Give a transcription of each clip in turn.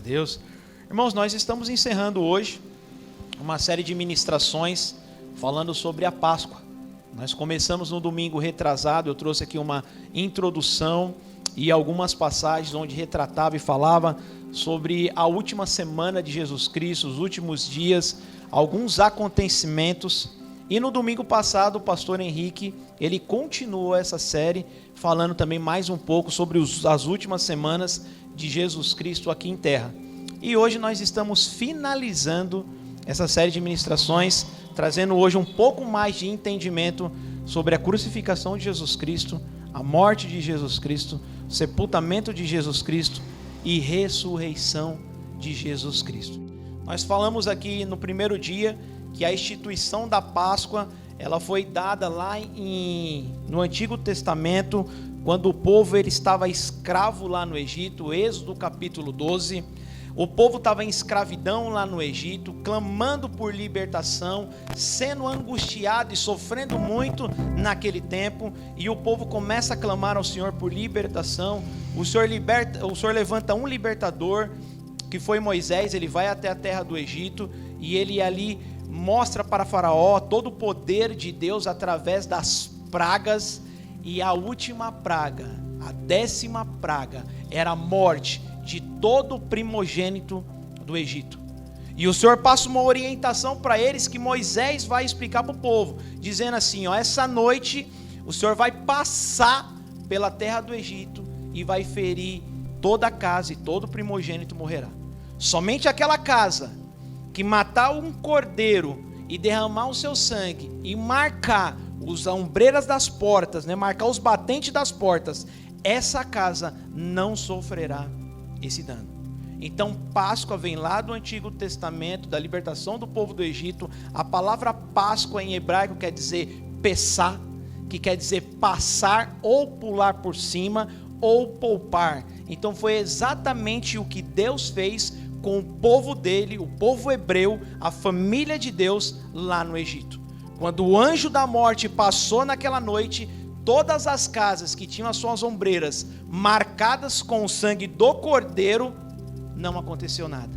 Deus. Irmãos, nós estamos encerrando hoje uma série de ministrações falando sobre a Páscoa. Nós começamos no domingo retrasado, eu trouxe aqui uma introdução e algumas passagens onde retratava e falava sobre a última semana de Jesus Cristo, os últimos dias, alguns acontecimentos. E no domingo passado, o pastor Henrique, ele continuou essa série, falando também mais um pouco sobre as últimas semanas de Jesus Cristo aqui em terra. E hoje nós estamos finalizando essa série de ministrações, trazendo hoje um pouco mais de entendimento sobre a crucificação de Jesus Cristo, a morte de Jesus Cristo, o sepultamento de Jesus Cristo e ressurreição de Jesus Cristo. Nós falamos aqui no primeiro dia que a instituição da Páscoa, ela foi dada lá no Antigo Testamento, quando o povo ele estava escravo lá no Egito, Êxodo capítulo 12, o povo estava em escravidão lá no Egito, clamando por libertação, sendo angustiado e sofrendo muito naquele tempo, e o povo começa a clamar ao Senhor por libertação. O Senhor levanta um libertador, que foi Moisés. Ele vai até a terra do Egito, e ele ali mostra para Faraó todo o poder de Deus através das pragas, e a última praga, a 10ª praga, era a morte de todo o primogênito do Egito. E o Senhor passa uma orientação para eles que Moisés vai explicar para o povo, dizendo assim, essa noite o Senhor vai passar pela terra do Egito e vai ferir toda a casa, e todo primogênito morrerá. Somente aquela casa que matar um cordeiro e derramar o seu sangue e marcar as ombreiras das portas, marcar os batentes das portas, essa casa não sofrerá esse dano. Então Páscoa vem lá do Antigo Testamento, da libertação do povo do Egito. A palavra Páscoa em hebraico quer dizer Pessá, que quer dizer passar ou pular por cima ou poupar. Então foi exatamente o que Deus fez com o povo dele, o povo hebreu, a família de Deus lá no Egito. Quando o anjo da morte passou naquela noite, todas as casas que tinham as suas ombreiras marcadas com o sangue do cordeiro, não aconteceu nada.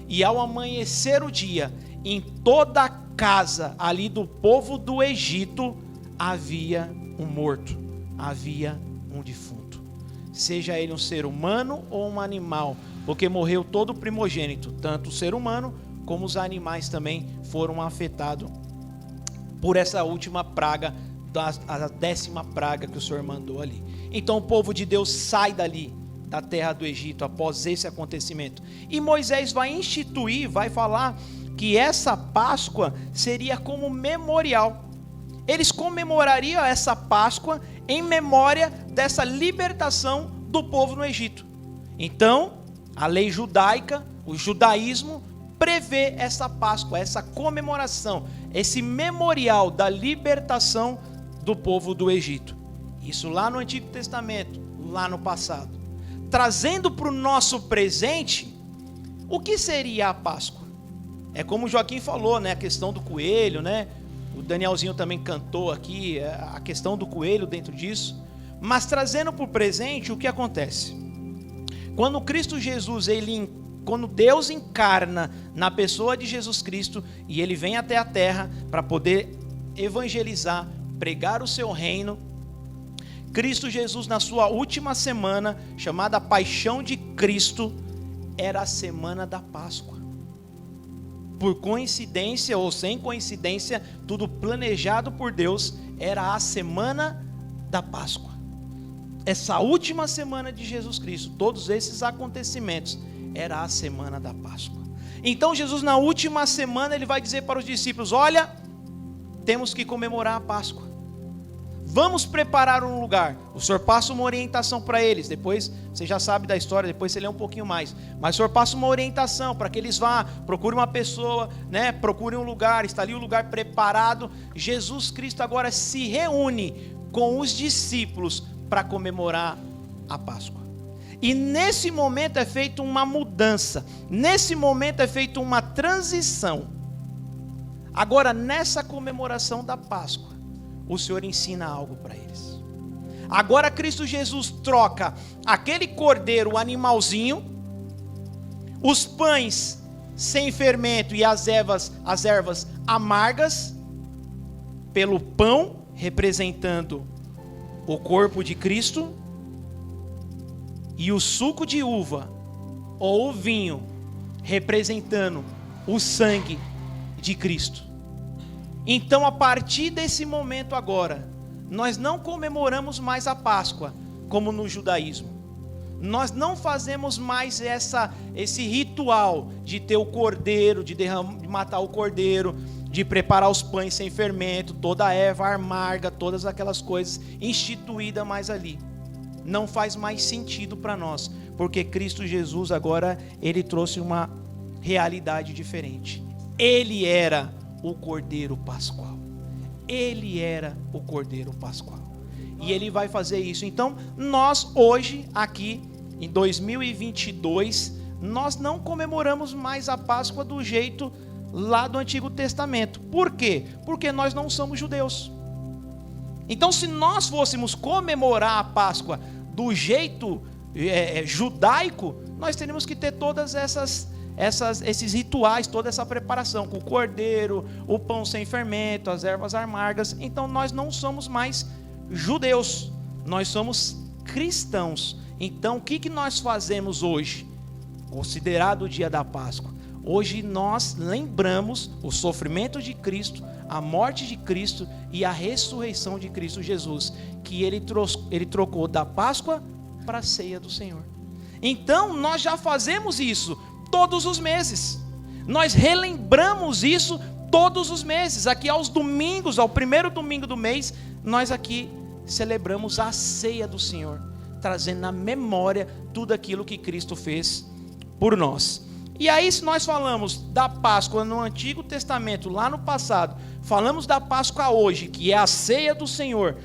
E ao amanhecer o dia, em toda a casa ali do povo do Egito, havia um morto, havia um defunto. Seja ele um ser humano ou um animal, porque morreu todo o primogênito, tanto o ser humano como os animais também foram afetados por essa última praga, a 10ª praga que o Senhor mandou ali. Então o povo de Deus sai dali, da terra do Egito, após esse acontecimento. E Moisés vai instituir, vai falar que essa Páscoa seria como memorial. Eles comemorariam essa Páscoa em memória dessa libertação do povo no Egito. Então, a lei judaica, o judaísmo, prevê essa Páscoa, essa comemoração, esse memorial da libertação do povo do Egito. Isso lá no Antigo Testamento, lá no passado. Trazendo para o nosso presente, o que seria a Páscoa? É como o Joaquim falou, a questão do coelho, O Danielzinho também cantou aqui a questão do coelho dentro disso. Mas trazendo para o presente, o que acontece? Quando Cristo Jesus, quando Deus encarna na pessoa de Jesus Cristo, e ele vem até a terra para poder evangelizar, pregar o seu reino, Cristo Jesus, na sua última semana, chamada Paixão de Cristo, era a semana da Páscoa. Por coincidência ou sem coincidência, tudo planejado por Deus, era a semana da Páscoa. Essa última semana de Jesus Cristo, todos esses acontecimentos, era a semana da Páscoa. Então Jesus, na última semana, ele vai dizer para os discípulos, olha, temos que comemorar a Páscoa. Vamos preparar um lugar. O Senhor passa uma orientação para eles. Depois, você já sabe da história, depois você lê um pouquinho mais. Mas o Senhor passa uma orientação para que eles vá, procurem uma pessoa, procurem um lugar, está ali o lugar preparado. Jesus Cristo agora se reúne com os discípulos para comemorar a Páscoa. E nesse momento é feita uma mudança. Nesse momento é feita uma transição. Agora, nessa comemoração da Páscoa, o Senhor ensina algo para eles. Agora Cristo Jesus troca aquele cordeiro, o animalzinho, os pães sem fermento e as ervas amargas, pelo pão, representando o corpo de Cristo, e o suco de uva, ou o vinho, representando o sangue de Cristo. Então, a partir desse momento agora, nós não comemoramos mais a Páscoa, como no judaísmo. Nós não fazemos mais esse ritual de ter o cordeiro, de matar o cordeiro, de preparar os pães sem fermento, toda a erva amarga, todas aquelas coisas instituídas mais ali. Não faz mais sentido para nós, porque Cristo Jesus agora, ele trouxe uma realidade diferente. Ele era o Cordeiro Pascual. Ele era o Cordeiro Pascual. E ele vai fazer isso. Então, nós hoje, aqui, em 2022, nós não comemoramos mais a Páscoa do jeito lá do Antigo Testamento. Por quê? Porque nós não somos judeus. Então, se nós fôssemos comemorar a Páscoa do jeito judaico, nós teríamos que ter todas esses rituais, toda essa preparação, com o cordeiro, o pão sem fermento, as ervas amargas. Então nós não somos mais judeus, nós somos cristãos. Então o que nós fazemos hoje, considerado o dia da Páscoa? Hoje nós lembramos o sofrimento de Cristo, a morte de Cristo e a ressurreição de Cristo Jesus, que ele trocou da Páscoa para a ceia do Senhor. Então nós já fazemos isso todos os meses. Nós relembramos isso todos os meses. Aqui aos domingos, ao primeiro domingo do mês, nós aqui celebramos a ceia do Senhor, trazendo na memória tudo aquilo que Cristo fez por nós. E aí, se nós falamos da Páscoa no Antigo Testamento, lá no passado, falamos da Páscoa hoje, que é a ceia do Senhor,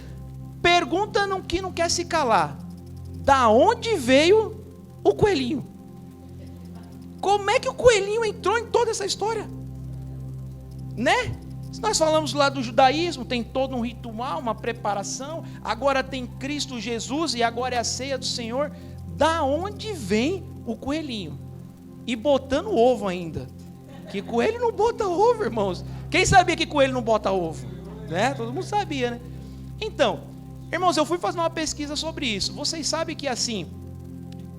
pergunta que não quer se calar: da onde veio o coelhinho? Como é que o coelhinho entrou em toda essa história? Né? Se nós falamos lá do judaísmo, tem todo um ritual, uma preparação. Agora tem Cristo Jesus e agora é a ceia do Senhor. Da onde vem o coelhinho? E botando ovo ainda. Que coelho não bota ovo, irmãos. Quem sabia que coelho não bota ovo? Né? Todo mundo sabia, né? Então, irmãos, eu fui fazer uma pesquisa sobre isso. Vocês sabem que assim,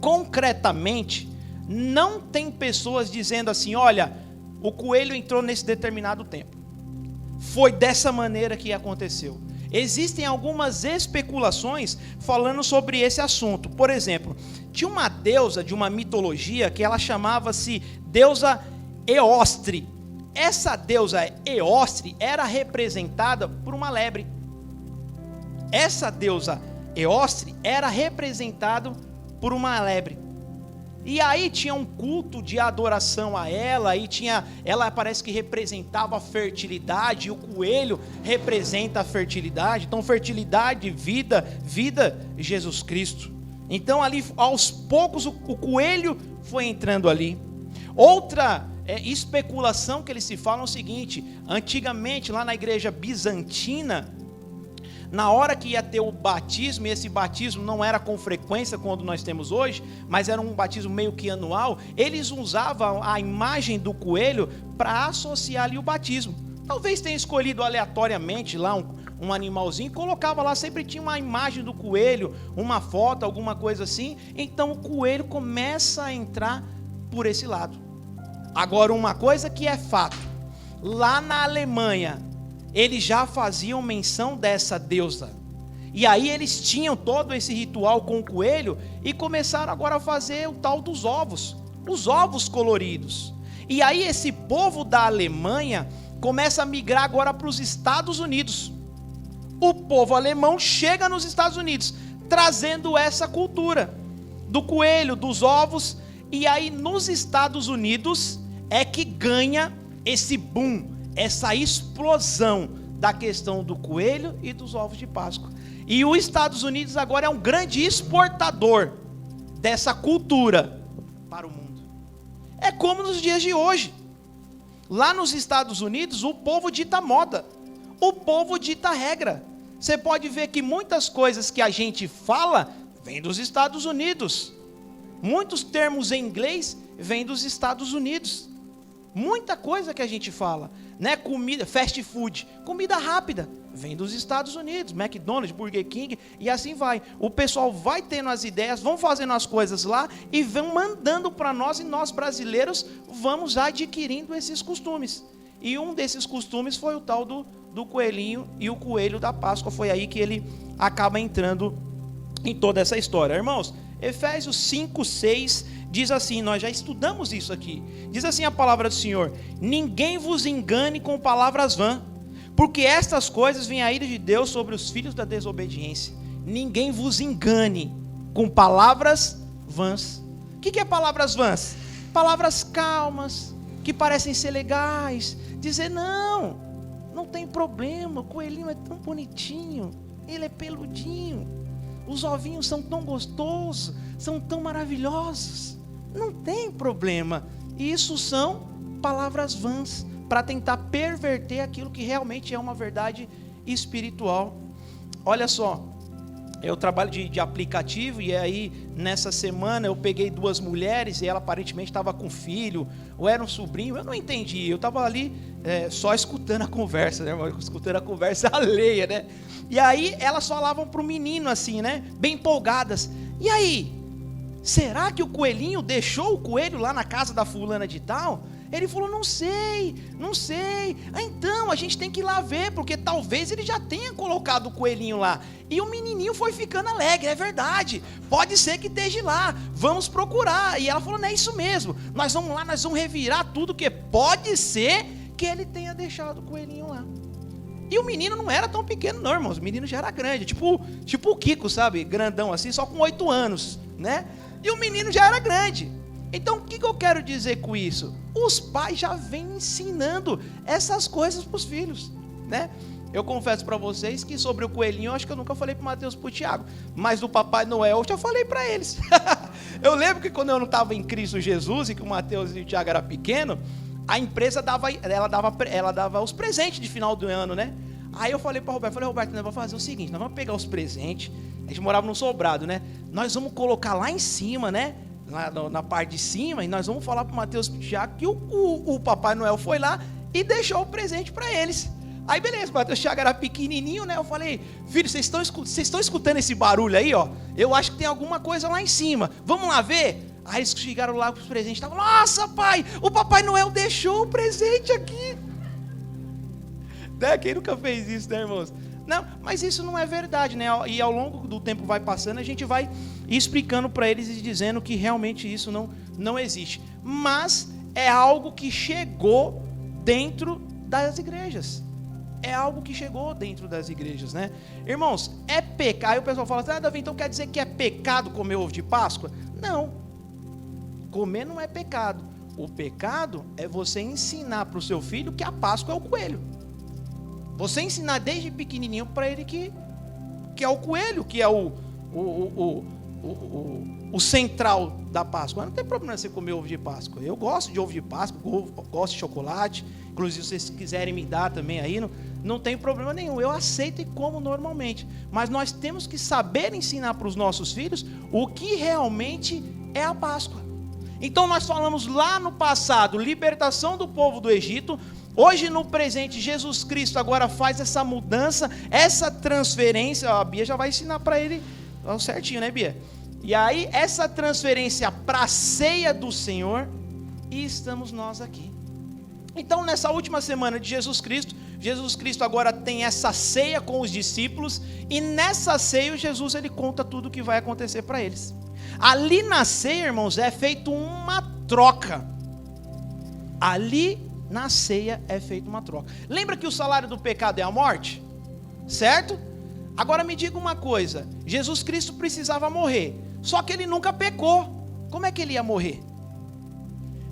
concretamente, não tem pessoas dizendo assim: olha, o coelho entrou nesse determinado tempo, foi dessa maneira que aconteceu. Existem algumas especulações falando sobre esse assunto. Por exemplo, tinha uma deusa de uma mitologia que ela chamava-se deusa Eostre. Essa deusa Eostre era representada por uma lebre. Essa deusa Eostre era representada por uma lebre. E aí tinha um culto de adoração a ela, e ela parece que representava a fertilidade, e o coelho representa a fertilidade. Então fertilidade, vida, Jesus Cristo. Então ali aos poucos o coelho foi entrando ali. Outra especulação que eles se falam é o seguinte: antigamente lá na igreja bizantina, na hora que ia ter o batismo, e esse batismo não era com frequência quando nós temos hoje, mas era um batismo meio que anual, eles usavam a imagem do coelho para associar ali o batismo. Talvez tenha escolhido aleatoriamente lá um animalzinho, colocava lá, sempre tinha uma imagem do coelho, uma foto, alguma coisa assim. Então o coelho começa a entrar por esse lado. Agora, uma coisa que é fato, lá na Alemanha, eles já faziam menção dessa deusa. E aí eles tinham todo esse ritual com o coelho e começaram agora a fazer o tal dos ovos, os ovos coloridos. E aí esse povo da Alemanha começa a migrar agora para os Estados Unidos. O povo alemão chega nos Estados Unidos, trazendo essa cultura do coelho, dos ovos. E aí nos Estados Unidos é que ganha esse boom, essa explosão da questão do coelho e dos ovos de Páscoa. E os Estados Unidos agora é um grande exportador dessa cultura para o mundo. É como nos dias de hoje. Lá nos Estados Unidos, o povo dita moda, o povo dita regra. Você pode ver que muitas coisas que a gente fala vêm dos Estados Unidos. Muitos termos em inglês vem dos Estados Unidos. Muita coisa que a gente fala, né? Comida, fast food, comida rápida, vem dos Estados Unidos, McDonald's, Burger King e assim vai. O pessoal vai tendo as ideias, vão fazendo as coisas lá e vão mandando para nós, e nós brasileiros vamos adquirindo esses costumes. E um desses costumes foi o tal do coelhinho e o coelho da Páscoa. Foi aí que ele acaba entrando em toda essa história. Irmãos, Efésios 5, 6 diz assim, nós já estudamos isso aqui. Diz assim a palavra do Senhor: ninguém vos engane com palavras vãs, porque estas coisas vêm a ira de Deus sobre os filhos da desobediência. Ninguém vos engane com palavras vãs. O que é palavras vãs? Palavras calmas, que parecem ser legais. Dizer, não tem problema, o coelhinho é tão bonitinho, ele é peludinho, os ovinhos são tão gostosos, são tão maravilhosos, não tem problema. Isso são palavras vãs, para tentar perverter aquilo que realmente é uma verdade espiritual. Olha só, eu trabalho de aplicativo, e aí nessa semana eu peguei 2 mulheres e ela aparentemente estava com filho, ou era um sobrinho, eu não entendi, eu estava ali só escutando a conversa, né, escutando a conversa alheia, né? E aí elas falavam para o menino assim, né, bem empolgadas: e aí, será que o coelhinho deixou o coelho lá na casa da fulana de tal? Ele falou, não sei. Então, a gente tem que ir lá ver, porque talvez ele já tenha colocado o coelhinho lá. E o menininho foi ficando alegre, é verdade, pode ser que esteja lá, vamos procurar. E ela falou, não é isso mesmo, nós vamos lá, nós vamos revirar tudo, que pode ser que ele tenha deixado o coelhinho lá. E o menino não era tão pequeno não, irmãos, o menino já era grande, tipo o Kiko, sabe, grandão assim, só com 8 anos, né? E o menino já era grande. Então, o que eu quero dizer com isso? Os pais já vêm ensinando essas coisas para os filhos, né? Eu confesso para vocês que sobre o coelhinho, eu acho que eu nunca falei para o Mateus e para o Tiago, mas do Papai Noel eu já falei para eles. Eu lembro que quando eu não estava em Cristo Jesus e que o Mateus e o Tiago eram pequenos, a empresa dava os presentes de final do ano, né? Aí eu falei para o Roberto, Roberto, nós vamos fazer o seguinte, nós vamos pegar os presentes, a gente morava num sobrado, né? Nós vamos colocar lá em cima, né? Na parte de cima, e nós vamos falar para o Mateus e para o Tiago que o Papai Noel foi lá e deixou o presente para eles. Aí beleza, o Mateus e o Tiago era pequenininho, né? Eu falei, filho, vocês estão escutando esse barulho aí, ó? Eu acho que tem alguma coisa lá em cima, vamos lá ver? Aí eles chegaram lá com os presentes, estavam, nossa pai, o Papai Noel deixou o presente aqui. Né? Quem nunca fez isso, né, irmãos? Não, mas isso não é verdade, né? E ao longo do tempo vai passando, a gente vai explicando para eles e dizendo que realmente isso não existe. Mas é algo que chegou dentro das igrejas. É algo que chegou dentro das igrejas, né? Irmãos, é pecado. Aí o pessoal fala assim, Davi, então quer dizer que é pecado comer ovo de Páscoa? Não. Comer não é pecado. O pecado é você ensinar para o seu filho que a Páscoa é o coelho. Você ensinar desde pequenininho para ele que é o coelho, que é o central da Páscoa. Não tem problema você comer ovo de Páscoa. Eu gosto de ovo de Páscoa, gosto de chocolate. Inclusive, se vocês quiserem me dar também aí, não tem problema nenhum. Eu aceito e como normalmente. Mas nós temos que saber ensinar para os nossos filhos o que realmente é a Páscoa. Então, nós falamos lá no passado, libertação do povo do Egito. Hoje no presente, Jesus Cristo agora faz essa mudança, essa transferência. A Bia já vai ensinar para ele certinho, né, Bia? E aí essa transferência para a ceia do Senhor, e estamos nós aqui. Então nessa última semana de Jesus Cristo agora tem essa ceia com os discípulos, e nessa ceia Jesus ele conta tudo o que vai acontecer para eles. Ali na ceia, irmãos, é feito uma troca. Ali na ceia é feita uma troca. Lembra que o salário do pecado é a morte? Certo? Agora me diga uma coisa. Jesus Cristo precisava morrer, só que ele nunca pecou. Como é que ele ia morrer?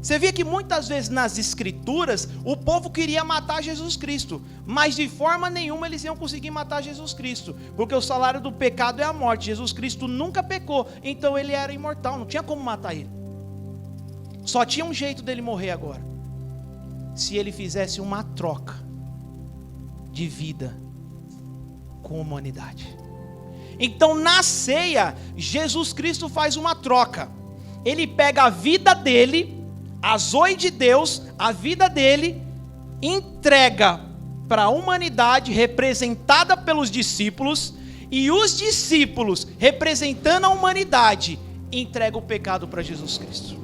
Você vê que muitas vezes nas escrituras o povo queria matar Jesus Cristo, mas de forma nenhuma eles iam conseguir matar Jesus Cristo, porque o salário do pecado é a morte. Jesus Cristo nunca pecou, então ele era imortal, não tinha como matar ele. Só tinha um jeito dele morrer agora: se ele fizesse uma troca de vida com a humanidade. Então na ceia, Jesus Cristo faz uma troca. ele pega a vida dele, a zoe de Deus, a vida dele, entrega para a humanidade representada pelos discípulos, e os discípulos, representando a humanidade, entregam o pecado para Jesus Cristo.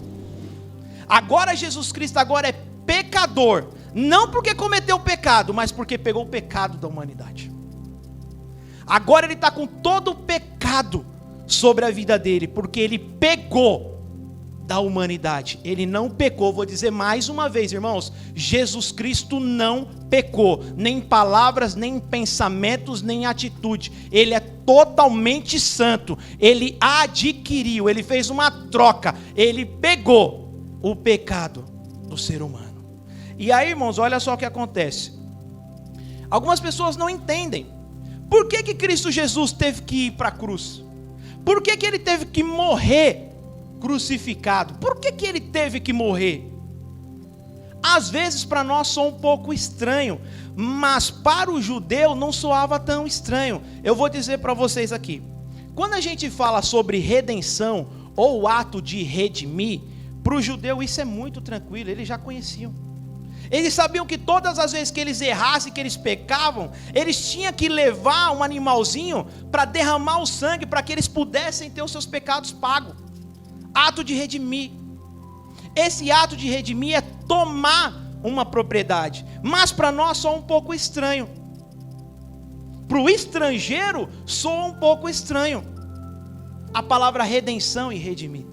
Agora Jesus Cristo agora é pecador, não porque cometeu o pecado, mas porque pegou o pecado da humanidade. Agora ele está com todo o pecado sobre a vida dele, porque ele pegou da humanidade. Ele não pecou, vou dizer mais uma vez, irmãos, Jesus Cristo não pecou, nem em palavras, nem em pensamentos, nem em atitude. Ele é totalmente santo, ele adquiriu, ele fez uma troca, ele pegou o pecado do ser humano. E aí, irmãos, olha só o que acontece. Algumas pessoas não entendem. Por que Cristo Jesus teve que ir para a cruz? Por que ele teve que morrer crucificado? Por que ele teve que morrer? Às vezes para nós soa um pouco estranho, mas para o judeu não soava tão estranho. Eu vou dizer para vocês aqui. Quando a gente fala sobre redenção ou o ato de redimir, para o judeu isso é muito tranquilo, eles já conheciam. Eles sabiam que todas as vezes que eles errassem, que eles pecavam, eles tinham que levar um animalzinho para derramar o sangue, para que eles pudessem ter os seus pecados pagos. Ato de redimir. Esse ato de redimir é tomar uma propriedade, mas para nós soa um pouco estranho. Para o estrangeiro soa um pouco estranho a palavra redenção e redimir.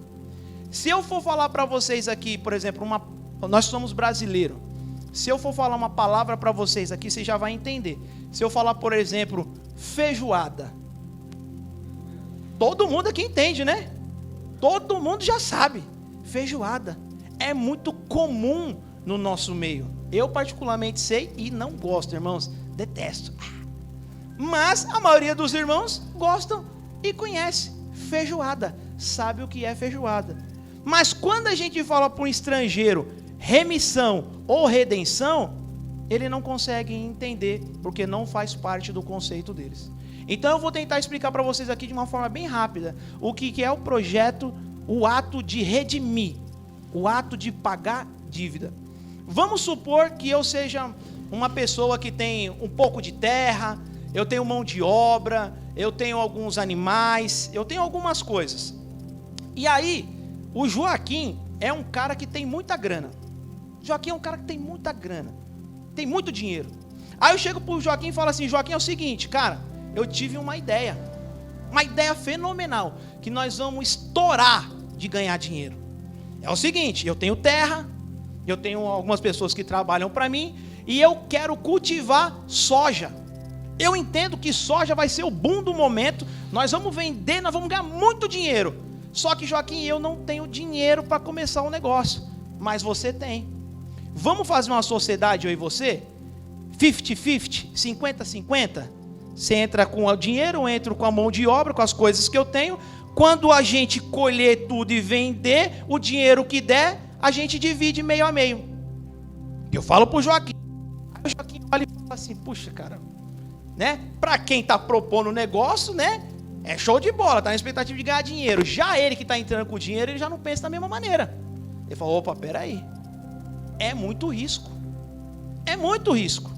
Se eu for falar para vocês aqui, por exemplo, nós somos brasileiros. Se eu for falar uma palavra para vocês aqui, você já vai entender. Se eu falar, por exemplo, feijoada, todo mundo aqui entende, né? Todo mundo já sabe. Feijoada é muito comum no nosso meio. Eu particularmente sei e não gosto, irmãos. Detesto. Mas a maioria dos irmãos gostam e conhece feijoada. Sabe o que é feijoada. Mas quando a gente fala para um estrangeiro remissão ou redenção, ele não consegue entender, porque não faz parte do conceito deles. Então eu vou tentar explicar para vocês aqui de uma forma bem rápida o que é o projeto, o ato de redimir, o ato de pagar dívida. Vamos supor que eu seja uma pessoa que tem um pouco de terra, eu tenho mão de obra, eu tenho alguns animais, eu tenho algumas coisas. E aí, o Joaquim é um cara que tem muita grana. Joaquim é um cara que tem muita grana, tem muito dinheiro. Aí eu chego pro Joaquim e falo assim: Joaquim, é o seguinte, cara, eu tive uma ideia fenomenal, que nós vamos estourar de ganhar dinheiro. É o seguinte, eu tenho terra, eu tenho algumas pessoas que trabalham para mim, e eu quero cultivar soja. Eu entendo que soja vai ser o boom do momento, nós vamos vender, nós vamos ganhar muito dinheiro. Só que, Joaquim, eu não tenho dinheiro para começar um negócio, mas você tem. Vamos fazer uma sociedade, eu e você? 50-50, 50-50? Você entra com o dinheiro, eu entro com a mão de obra, com as coisas que eu tenho. Quando a gente colher tudo e vender, o dinheiro que der, a gente divide meio a meio. Eu falo para o Joaquim. Aí o Joaquim olha e fala assim: puxa, cara, né? Para quem está propondo o negócio, né? É show de bola, está na expectativa de ganhar dinheiro. Já ele que está entrando com o dinheiro, ele já não pensa da mesma maneira. Ele fala: opa, peraí. É muito risco. É muito risco.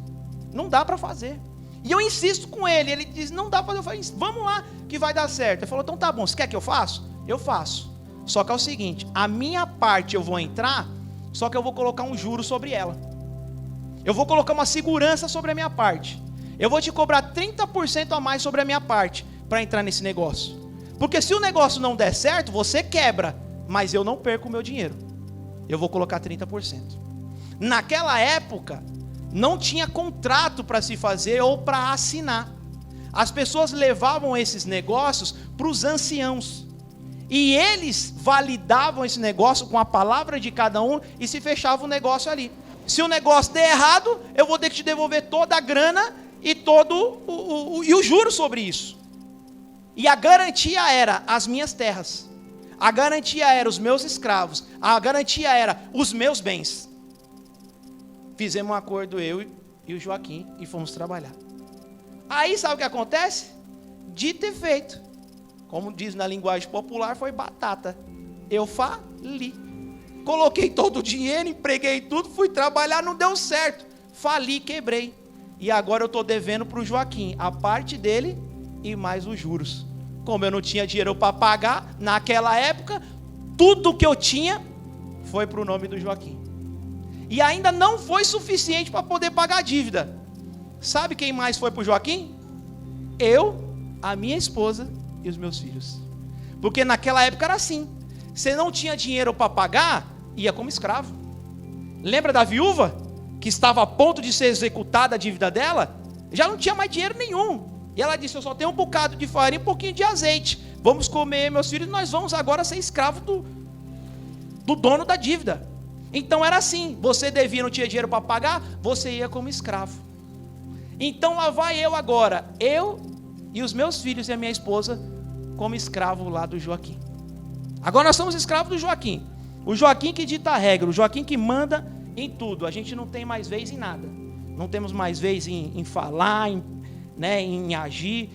Não dá para fazer. E eu insisto com ele. Ele diz: não dá para fazer. Eu falei: vamos lá que vai dar certo. Ele falou: então tá bom, você quer que eu faça? Eu faço. Só que é o seguinte: a minha parte eu vou entrar, só que eu vou colocar um juro sobre ela. Eu vou colocar uma segurança sobre a minha parte. Eu vou te cobrar 30% a mais sobre a minha parte para entrar nesse negócio. Porque se o negócio não der certo, você quebra, mas eu não perco o meu dinheiro. Eu vou colocar 30%. Naquela época, não tinha contrato para se fazer ou para assinar. As pessoas levavam esses negócios para os anciãos. E eles validavam esse negócio com a palavra de cada um e se fechava o negócio ali. Se o negócio der errado, eu vou ter que te devolver toda a grana e todo o juro sobre isso. E a garantia era as minhas terras. A garantia era os meus escravos. A garantia era os meus bens. Fizemos um acordo, eu e o Joaquim, e fomos trabalhar. Aí sabe o que acontece? Dito e feito. Como diz na linguagem popular, foi batata. eu fali. Coloquei todo o dinheiro, empreguei tudo, fui trabalhar, não deu certo. Fali, quebrei. E agora eu estou devendo para o Joaquim a parte dele e mais os juros. Como eu não tinha dinheiro para pagar, naquela época, tudo que eu tinha foi para o nome do Joaquim. E ainda não foi suficiente para poder pagar a dívida. Sabe quem mais foi para o Joaquim? Eu, a minha esposa e os meus filhos. Porque naquela época era assim. Você não tinha dinheiro para pagar, ia como escravo. Lembra da viúva? Que estava a ponto de ser executada a dívida dela? Já não tinha mais dinheiro nenhum. E ela disse, eu só tenho um bocado de farinha e um pouquinho de azeite. Vamos comer, meus filhos, nós vamos agora ser escravos do dono da dívida. Então era assim, você devia, não tinha dinheiro para pagar, você ia como escravo. Então lá vai eu agora, eu e os meus filhos e a minha esposa, como escravo lá do Joaquim. Agora nós somos escravos do Joaquim. O Joaquim que dita a regra, o Joaquim que manda em tudo. A gente não tem mais vez em nada. Não temos mais vez em falar, em agir.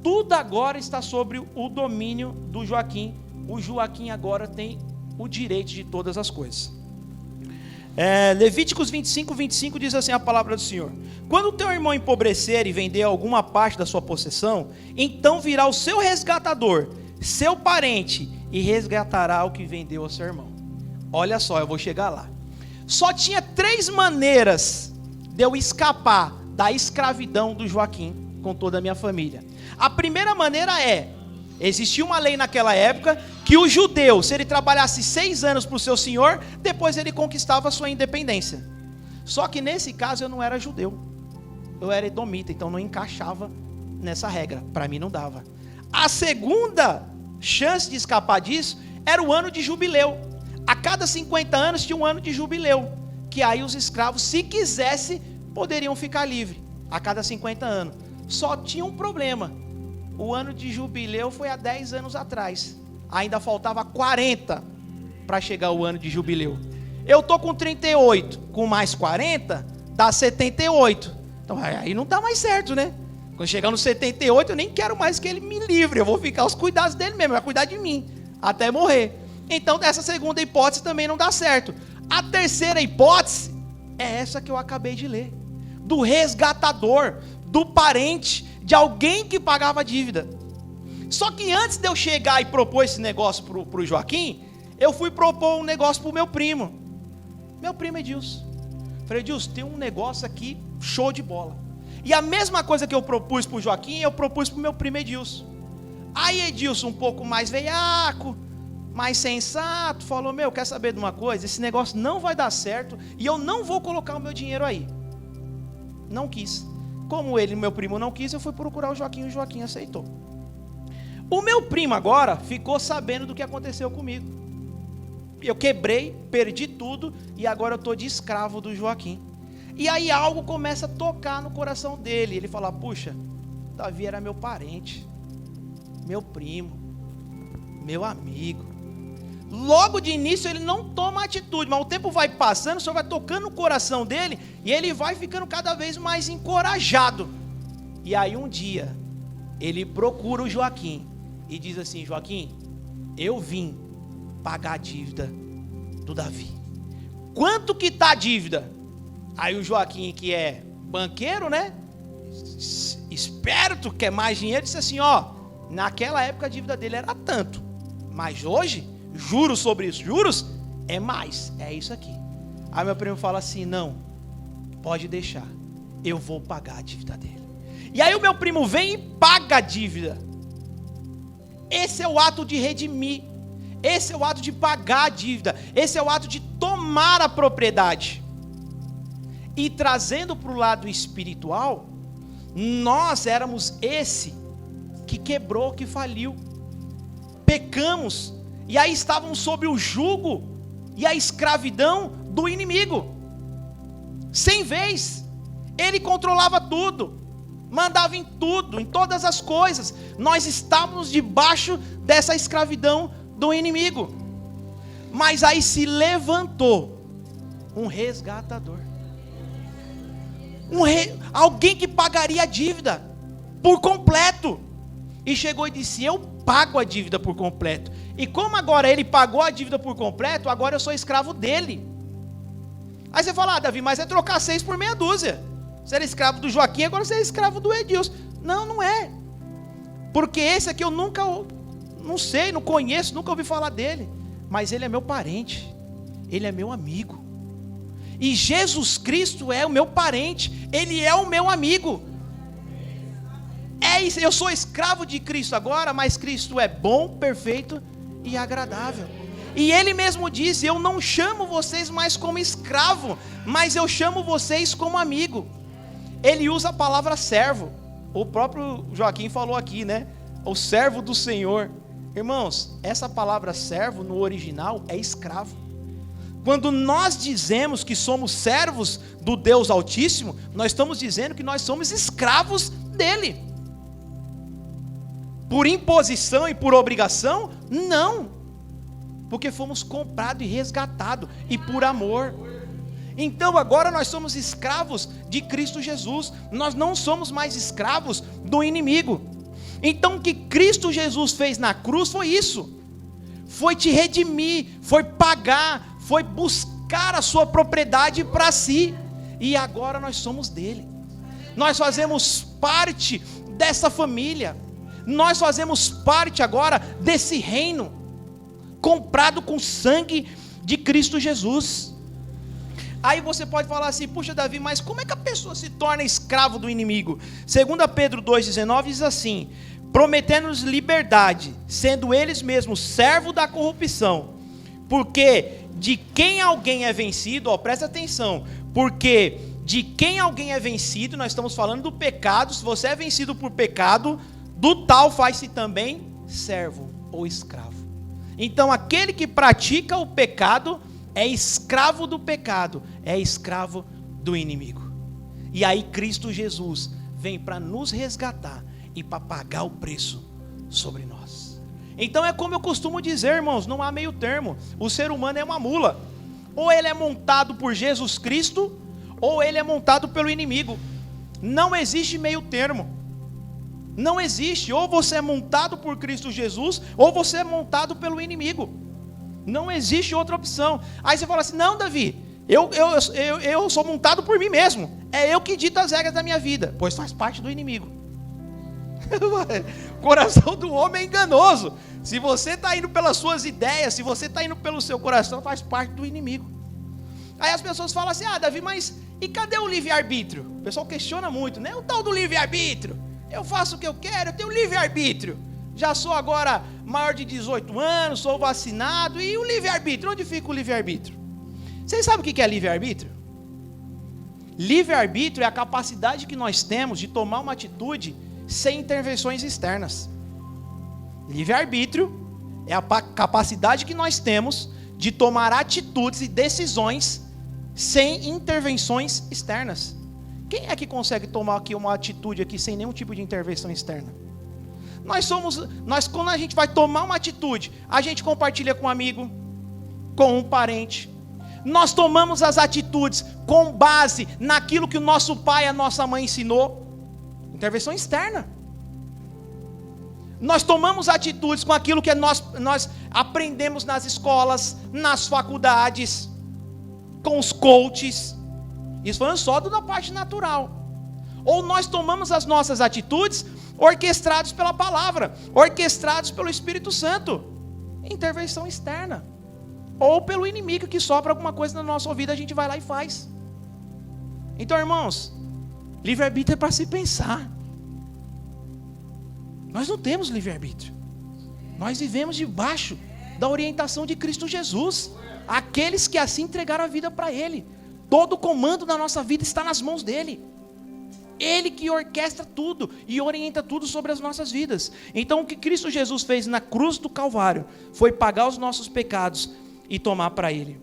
Tudo agora está sobre o domínio do Joaquim. O Joaquim agora tem o direito de todas as coisas. Levíticos 25 diz assim a palavra do Senhor: quando o teu irmão empobrecer e vender alguma parte da sua possessão, então virá o seu resgatador, seu parente, e resgatará o que vendeu ao seu irmão. Olha só, eu vou chegar lá. Só tinha 3 maneiras de eu escapar da escravidão do Joaquim com toda a minha família. A primeira maneira existia uma lei naquela época que o judeu, se ele trabalhasse 6 anos para o seu senhor, depois ele conquistava a sua independência. Só que nesse caso eu não era judeu, eu era edomita, então não encaixava nessa regra, para mim não dava. A segunda chance de escapar disso era o ano de jubileu. A cada 50 anos tinha um ano de jubileu, que aí os escravos, se quisessem, poderiam ficar livres, a cada 50 anos. Só tinha um problema: o ano de jubileu foi há 10 anos atrás. Ainda faltava 40 para chegar o ano de jubileu. Eu estou com 38, com mais 40, dá 78. Então aí não dá mais certo, né? Quando chegar no 78, eu nem quero mais que ele me livre. Eu vou ficar aos cuidados dele mesmo, vai cuidar de mim, até morrer. Então essa segunda hipótese também não dá certo. A terceira hipótese é essa que eu acabei de ler: do resgatador, do parente, de alguém que pagava a dívida. Só que antes de eu chegar e propor esse negócio para o Joaquim, eu fui propor um negócio para o meu primo. Meu primo Edilson. Falei, Edilson, tem um negócio aqui, show de bola. E a mesma coisa que eu propus para o Joaquim, eu propus para o meu primo Edilson. Aí Edilson, um pouco mais veiaco, mais sensato, falou, quer saber de uma coisa? Esse negócio não vai dar certo e eu não vou colocar o meu dinheiro aí. Não quis. Como ele, meu primo, não quis, eu fui procurar o Joaquim aceitou. O meu primo agora ficou sabendo do que aconteceu comigo. Eu quebrei, perdi tudo e agora eu estou de escravo do Joaquim. E aí algo começa a tocar no coração dele. Ele fala, puxa, Davi era meu parente, meu primo, meu amigo. Logo de início ele não toma atitude, mas o tempo vai passando, o Senhor vai tocando no coração dele e ele vai ficando cada vez mais encorajado. E aí um dia ele procura o Joaquim e diz assim, Joaquim, eu vim pagar a dívida do Davi. Quanto que está a dívida? Aí o Joaquim, que é banqueiro, né? Esperto, quer mais dinheiro, disse assim, naquela época a dívida dele era tanto, mas hoje, juros sobre isso, juros é mais, é isso aqui. Aí meu primo fala assim, não, pode deixar, eu vou pagar a dívida dele. E aí o meu primo vem e paga a dívida. Esse é o ato de redimir, esse é o ato de pagar a dívida, esse é o ato de tomar a propriedade. E trazendo para o lado espiritual, nós éramos esse que quebrou, que faliu, pecamos, e aí estávamos sob o jugo e a escravidão do inimigo. Sem vez, ele controlava tudo, mandava em tudo, em todas as coisas. Nós estávamos debaixo dessa escravidão do inimigo. Mas aí se levantou um resgatador, alguém que pagaria a dívida por completo. e chegou e disse: eu pago a dívida por completo. E como agora ele pagou a dívida por completo, agora eu sou escravo dele. Aí você fala: Davi, mas é trocar 6 por meia dúzia. Você era escravo do Joaquim, agora você é escravo do Edilson. Não, não é. Porque esse aqui eu nunca, não sei, não conheço, nunca ouvi falar dele. Mas ele é meu parente, ele é meu amigo. E Jesus Cristo é o meu parente, ele é o meu amigo. É isso, eu sou escravo de Cristo agora, mas Cristo é bom, perfeito e agradável. E ele mesmo diz: eu não chamo vocês mais como escravo, mas eu chamo vocês como amigo. Ele usa a palavra servo. O próprio Joaquim falou aqui, né? O servo do Senhor. Irmãos, essa palavra servo no original é escravo. Quando nós dizemos que somos servos do Deus Altíssimo, nós estamos dizendo que nós somos escravos dele. Por imposição e por obrigação? Não. Porque fomos comprados e resgatados, e por amor. Então agora nós somos escravos de Cristo Jesus. Nós não somos mais escravos do inimigo. Então o que Cristo Jesus fez na cruz foi isso. Foi te redimir, foi pagar, foi buscar a sua propriedade para si. E agora nós somos dele. Nós fazemos parte dessa família. Nós fazemos parte agora desse reino, comprado com sangue de Cristo Jesus. Aí você pode falar assim: puxa, Davi, mas como é que a pessoa se torna escravo do inimigo? 2 Pedro 2,19 diz assim: prometendo-nos liberdade, sendo eles mesmos servos da corrupção. Porque de quem alguém é vencido, ó, presta atenção, porque de quem alguém é vencido, nós estamos falando do pecado. Se você é vencido por pecado, do tal faz-se também servo ou escravo. Então aquele que pratica o pecado é escravo do pecado, é escravo do inimigo. E aí Cristo Jesus vem para nos resgatar e para pagar o preço sobre nós. Então é como eu costumo dizer, irmãos, não há meio termo. O ser humano é uma mula. Ou ele é montado por Jesus Cristo, ou ele é montado pelo inimigo. Não existe meio termo. Não existe. Ou você é montado por Cristo Jesus, ou você é montado pelo inimigo. Não existe outra opção. Aí você fala assim: não, Davi, eu sou montado por mim mesmo. É eu que dito as regras da minha vida. Pois faz parte do inimigo. O coração do homem é enganoso. Se você está indo pelas suas ideias, se você está indo pelo seu coração, faz parte do inimigo. Aí as pessoas falam assim: ah, Davi, mas e cadê o livre-arbítrio? O pessoal questiona muito, né? O tal do livre-arbítrio. Eu faço o que eu quero, eu tenho livre-arbítrio. Já sou agora maior de 18 anos, sou vacinado. E o livre-arbítrio? Onde fica o livre-arbítrio? Vocês sabem o que é livre-arbítrio? Livre-arbítrio é a capacidade que nós temos de tomar uma atitude sem intervenções externas. Livre-arbítrio é a capacidade que nós temos de tomar atitudes e decisões sem intervenções externas. Quem é que consegue tomar aqui uma atitude aqui sem nenhum tipo de intervenção externa? Quando a gente vai tomar uma atitude, a gente compartilha com um amigo, com um parente. Nós tomamos as atitudes com base naquilo que o nosso pai e a nossa mãe ensinou. Intervenção externa. Nós tomamos atitudes com aquilo que nós aprendemos nas escolas, nas faculdades, com os coaches. Isso falando só da parte natural. Ou nós tomamos as nossas atitudes orquestrados pela palavra, orquestrados pelo Espírito Santo. Intervenção externa. Ou pelo inimigo que sopra alguma coisa na nossa vida, a gente vai lá e faz. Então, irmãos, livre-arbítrio é para se pensar. Nós não temos livre-arbítrio. Nós vivemos debaixo da orientação de Cristo Jesus. Aqueles que assim entregaram a vida para Ele. Todo o comando da nossa vida está nas mãos dEle. Ele que orquestra tudo e orienta tudo sobre as nossas vidas. Então o que Cristo Jesus fez na cruz do Calvário foi pagar os nossos pecados e tomar para Ele.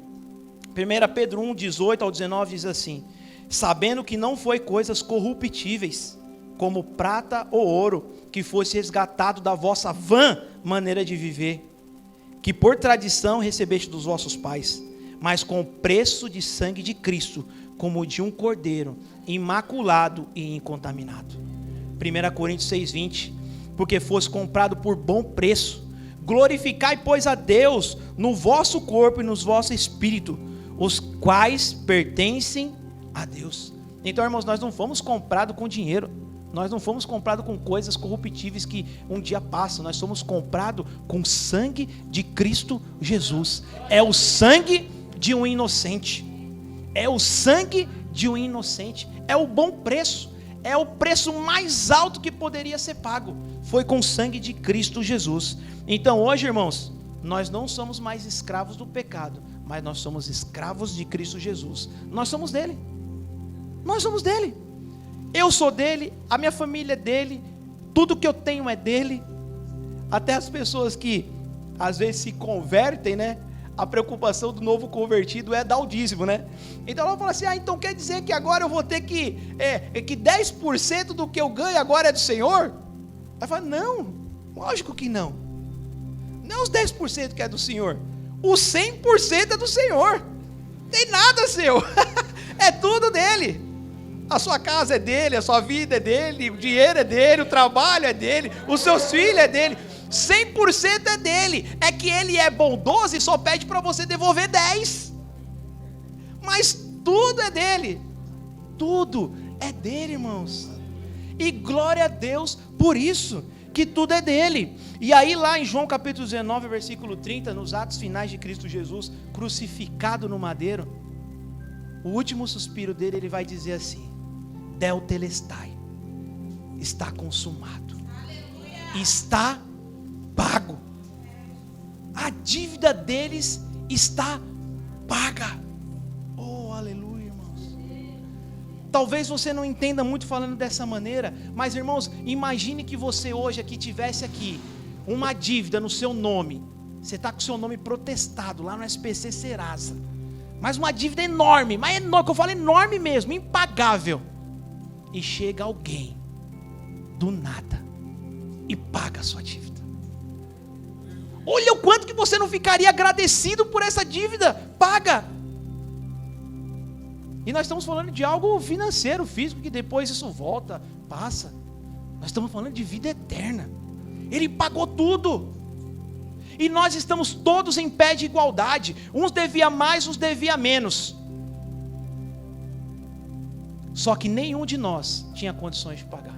1 Pedro 1, 18 ao 19 diz assim: sabendo que não foi coisas corruptíveis, como prata ou ouro, que fosse resgatado da vossa vã maneira de viver, que por tradição recebeste dos vossos pais, mas com o preço de sangue de Cristo, como de um cordeiro, imaculado e incontaminado. 1 Coríntios 6,20 porque fosse comprado por bom preço. Glorificai, pois, a Deus no vosso corpo e no vosso espírito, os quais pertencem a Deus. Então, irmãos, nós não fomos comprados com dinheiro, nós não fomos comprados com coisas corruptíveis que um dia passam, nós somos comprados com o sangue de Cristo Jesus. É o sangue de um inocente, é o sangue de um inocente, é o bom preço, é o preço mais alto que poderia ser pago, foi com o sangue de Cristo Jesus. Então hoje, irmãos, nós não somos mais escravos do pecado, mas nós somos escravos de Cristo Jesus. Nós somos dele, nós somos dele, eu sou dele, a minha família é dele, tudo que eu tenho é dele. Até as pessoas que às vezes se convertem, né? A preocupação do novo convertido é dar o dízimo, né? Então ela fala assim, então quer dizer que agora eu vou ter que 10% do que eu ganho agora é do Senhor? Ela fala, não, lógico que não. Não os 10% que é do Senhor, o 100% é do Senhor. Não tem nada seu, é tudo dele. A sua casa é dele, a sua vida é dele, o dinheiro é dele, o trabalho é dele, os seus filhos é dele. 100% é dele. É que ele é bondoso e só pede para você devolver 10%. Mas tudo é dele. Tudo é dele, irmãos. E glória a Deus por isso, que tudo é dele. E aí lá em João capítulo 19, versículo 30, nos atos finais de Cristo Jesus, crucificado no madeiro, o último suspiro dele, ele vai dizer assim: Del telestai, está consumado. Aleluia. Está pago. A dívida deles está paga. Oh, aleluia, irmãos. Talvez você não entenda muito falando dessa maneira, mas irmãos, imagine que você hoje aqui tivesse aqui uma dívida no seu nome. Você está com o seu nome protestado lá no SPC Serasa, mas uma dívida enorme, mas enorme, que eu falo enorme mesmo, impagável. E chega alguém do nada e paga a sua dívida. Olha o quanto que você não ficaria agradecido por essa dívida paga. E nós estamos falando de algo financeiro, físico, que depois isso volta, passa. Nós estamos falando de vida eterna. Ele pagou tudo. E nós estamos todos em pé de igualdade. Uns devia mais, uns devia menos. Só que nenhum de nós tinha condições de pagar.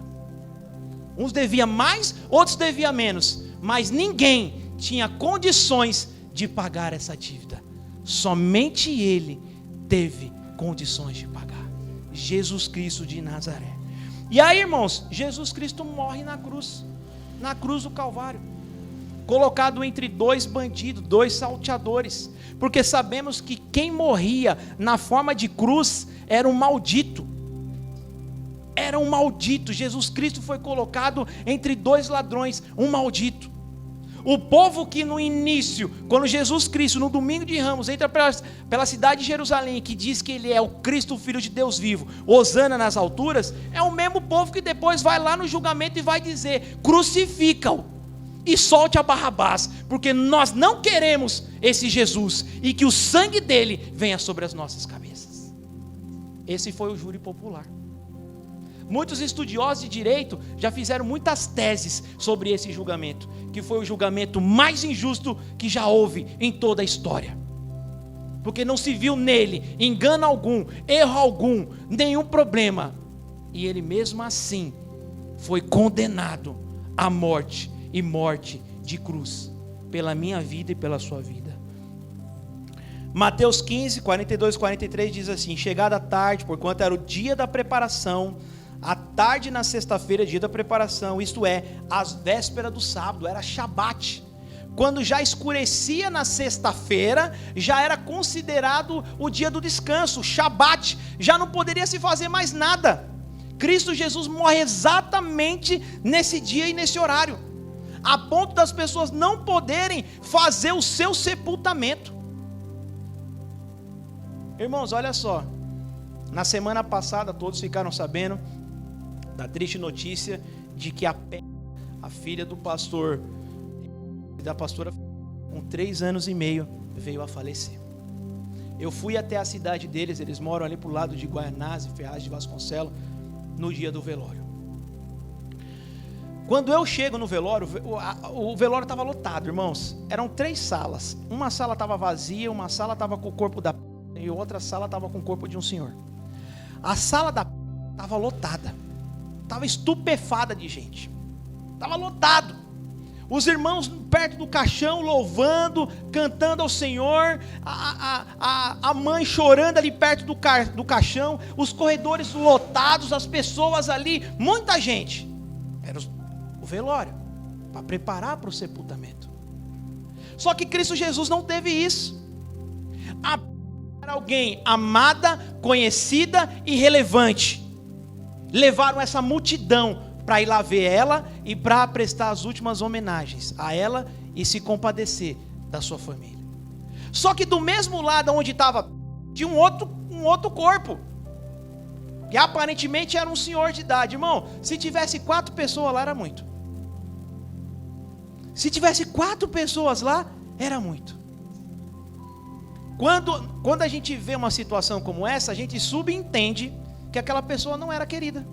Uns devia mais, outros devia menos. Mas ninguém tinha condições de pagar essa dívida. Somente ele teve condições de pagar. Jesus Cristo de Nazaré. E aí, irmãos, Jesus Cristo morre na cruz do Calvário, colocado entre dois bandidos, dois salteadores, porque sabemos que quem morria na forma de cruz era um maldito. Era um maldito. Jesus Cristo foi colocado entre dois ladrões, um maldito. O povo que no início, quando Jesus Cristo, no domingo de Ramos, entra pela cidade de Jerusalém, que diz que ele é o Cristo, o Filho de Deus vivo, hosana nas alturas, é o mesmo povo que depois vai lá no julgamento e vai dizer: crucifica-o e solte a Barrabás, porque nós não queremos esse Jesus, e que o sangue dele venha sobre as nossas cabeças. Esse foi o júri popular. Muitos estudiosos de direito já fizeram muitas teses sobre esse julgamento, que foi o julgamento mais injusto que já houve em toda a história, porque não se viu nele engano algum, erro algum, nenhum problema, e ele mesmo assim foi condenado à morte, e morte de cruz, pela minha vida e pela sua vida. Mateus 15, 42, 43 diz assim: chegada a tarde, porquanto era o dia da preparação, à tarde na sexta-feira, dia da preparação, isto é, às vésperas do sábado, era Shabat. Quando já escurecia na sexta-feira, já era considerado o dia do descanso, Shabat, já não poderia se fazer mais nada. Cristo Jesus morre exatamente nesse dia e nesse horário, a ponto das pessoas não poderem fazer o seu sepultamento. Irmãos, olha só, na semana passada todos ficaram sabendo da triste notícia de que a filha do pastor e da pastora, com 3 anos e meio, veio a falecer. Eu fui até a cidade deles, eles moram ali pro lado de Guaianazes, Ferraz de Vasconcelos, no dia do velório. Quando eu chego no velório, o velório estava lotado, irmãos. Eram 3 salas. Uma sala estava vazia, uma sala estava com o corpo da e outra sala estava com o corpo de um senhor. A sala da estava lotada. Estava estupefada de gente. Estava lotado. Os irmãos perto do caixão, louvando, cantando ao Senhor. A mãe chorando ali perto do caixão. Os corredores lotados, as pessoas ali, muita gente. Era o velório, para preparar para o sepultamento. Só que Cristo Jesus não teve isso. Era alguém amada, conhecida e relevante. Levaram essa multidão para ir lá ver ela e para prestar as últimas homenagens a ela e se compadecer da sua família. Só que do mesmo lado onde estava, tinha um outro corpo, que aparentemente era um senhor de idade. Irmão, se tivesse 4 pessoas lá, era muito. Se tivesse 4 pessoas lá, era muito. Quando a gente vê uma situação como essa, a gente subentende que aquela pessoa não era querida,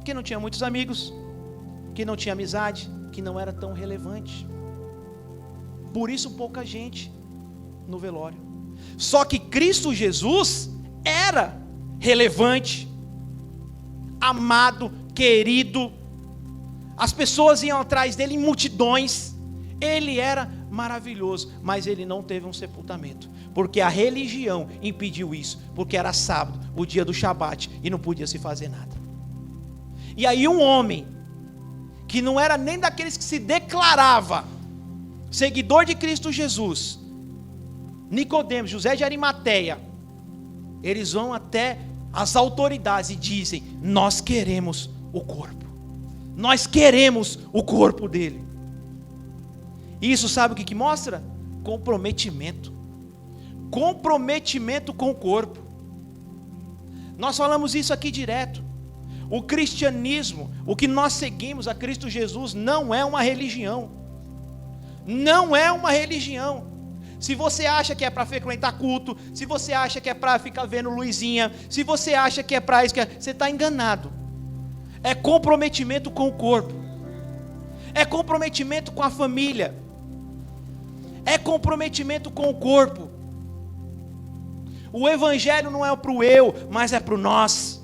que não tinha muitos amigos, que não tinha amizade, que não era tão relevante. Por isso pouca gente no velório. Só que Cristo Jesus era relevante, amado, querido. As pessoas iam atrás dele em multidões. Ele era maravilhoso, mas ele não teve um sepultamento, porque a religião impediu isso, porque era sábado, o dia do Shabat, e não podia se fazer nada. E aí um homem, que não era nem daqueles que se declarava seguidor de Cristo Jesus, Nicodemos, José de Arimateia, eles vão até as autoridades e dizem: nós queremos o corpo, nós queremos o corpo dele. Isso sabe o que mostra? Comprometimento. Comprometimento com o corpo. Nós falamos isso aqui direto. O cristianismo, o que nós seguimos a Cristo Jesus, não é uma religião. Não é uma religião. Se você acha que é para frequentar culto, se você acha que é para ficar vendo Luizinha, se você acha que é para isso, você está enganado. É comprometimento com o corpo. É comprometimento com a família. É comprometimento com o corpo. O evangelho não é para o eu, mas é para o nós.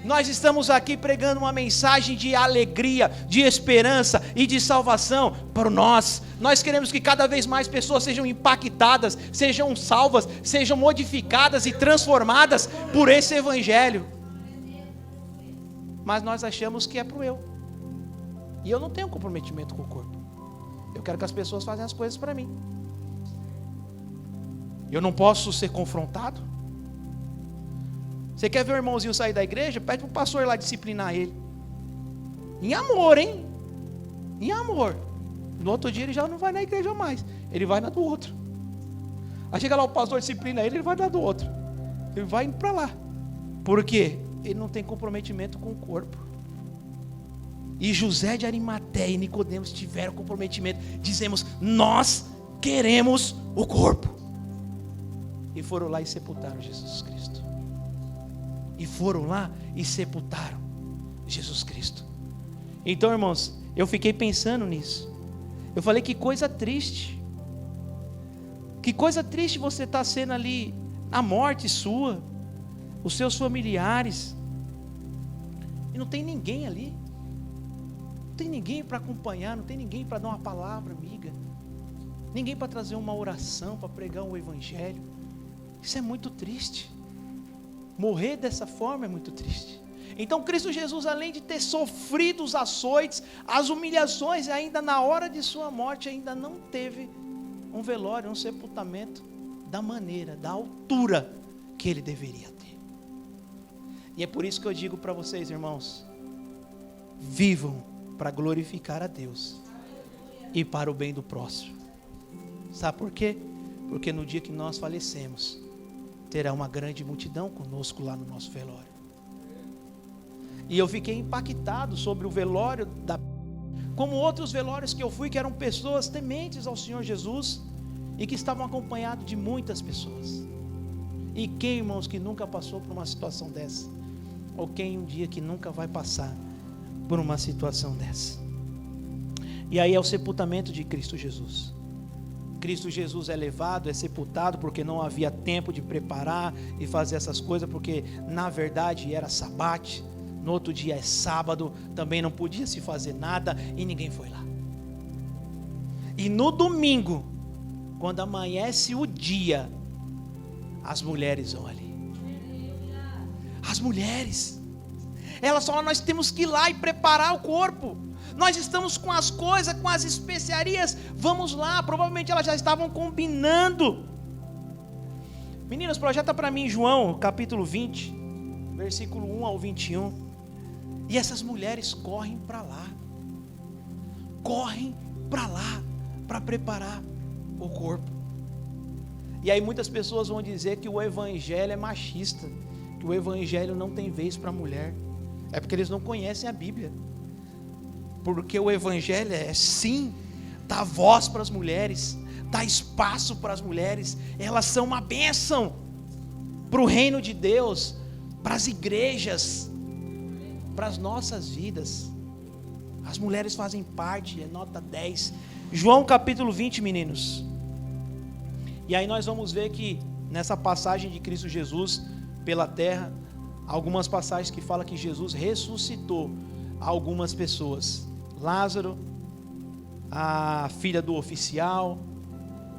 Nós estamos aqui pregando uma mensagem de alegria, de esperança e de salvação para o nós. Nós queremos que cada vez mais pessoas sejam impactadas, sejam salvas, sejam modificadas e transformadas por esse evangelho. Mas nós achamos que é para o eu. E eu não tenho comprometimento com o corpo. Eu quero que as pessoas façam as coisas para mim. Eu não posso ser confrontado. Você quer ver o irmãozinho sair da igreja? Pede para o pastor lá disciplinar ele. Em amor, hein? Em amor. No outro dia ele já não vai na igreja mais. Ele vai na do outro. Aí chega lá o pastor disciplina ele vai na do outro. Ele vai indo para lá. Por quê? Ele não tem comprometimento com o corpo. E José de Arimateia e Nicodemos tiveram comprometimento. Dizemos: nós queremos o corpo. E foram lá e sepultaram Jesus Cristo. E foram lá e sepultaram Jesus Cristo. Então, irmãos, eu fiquei pensando nisso. Eu falei: que coisa triste. Que coisa triste você está sendo ali na morte sua, os seus familiares, e não tem ninguém ali. Não tem ninguém para acompanhar, não tem ninguém para dar uma palavra amiga, ninguém para trazer uma oração, para pregar um evangelho. Isso é muito triste. Morrer dessa forma é muito triste. Então Cristo Jesus, além de ter sofrido os açoites, as humilhações, ainda na hora de sua morte, ainda não teve um velório, um sepultamento da maneira, da altura que ele deveria ter. E é por isso que eu digo para vocês, irmãos: vivam para glorificar a Deus e para o bem do próximo. Sabe por quê? Porque no dia que nós falecemos, terá uma grande multidão conosco lá no nosso velório. E eu fiquei impactado sobre o velório como outros velórios que eu fui, que eram pessoas tementes ao Senhor Jesus e que estavam acompanhados de muitas pessoas. E quem, irmãos, que nunca passou por uma situação dessa? Ou quem um dia que nunca vai passar por uma situação dessa? E aí é o sepultamento de Cristo Jesus. Cristo Jesus é levado, é sepultado, porque não havia tempo de preparar e fazer essas coisas, porque na verdade era sabate, no outro dia é sábado, também não podia se fazer nada e ninguém foi lá. E no domingo, quando amanhece o dia, as mulheres vão ali. As mulheres, elas falam: nós temos que ir lá e preparar o corpo. Nós estamos com as coisas, com as especiarias, vamos lá. Provavelmente elas já estavam combinando. Meninas, projeta para mim João, capítulo 20, versículo 1 ao 21. E essas mulheres correm para lá. Correm para lá, para preparar o corpo. E aí muitas pessoas vão dizer que o evangelho é machista, que o evangelho não tem vez para mulher. É porque eles não conhecem a Bíblia. Porque o evangelho é sim, dá voz para as mulheres, dá espaço para as mulheres. Elas são uma bênção para o reino de Deus, para as igrejas, para as nossas vidas. As mulheres fazem parte, é nota 10. João capítulo 20, meninos. E aí nós vamos ver que nessa passagem de Cristo Jesus pela terra, algumas passagens que falam que Jesus ressuscitou algumas pessoas. Lázaro, a filha do oficial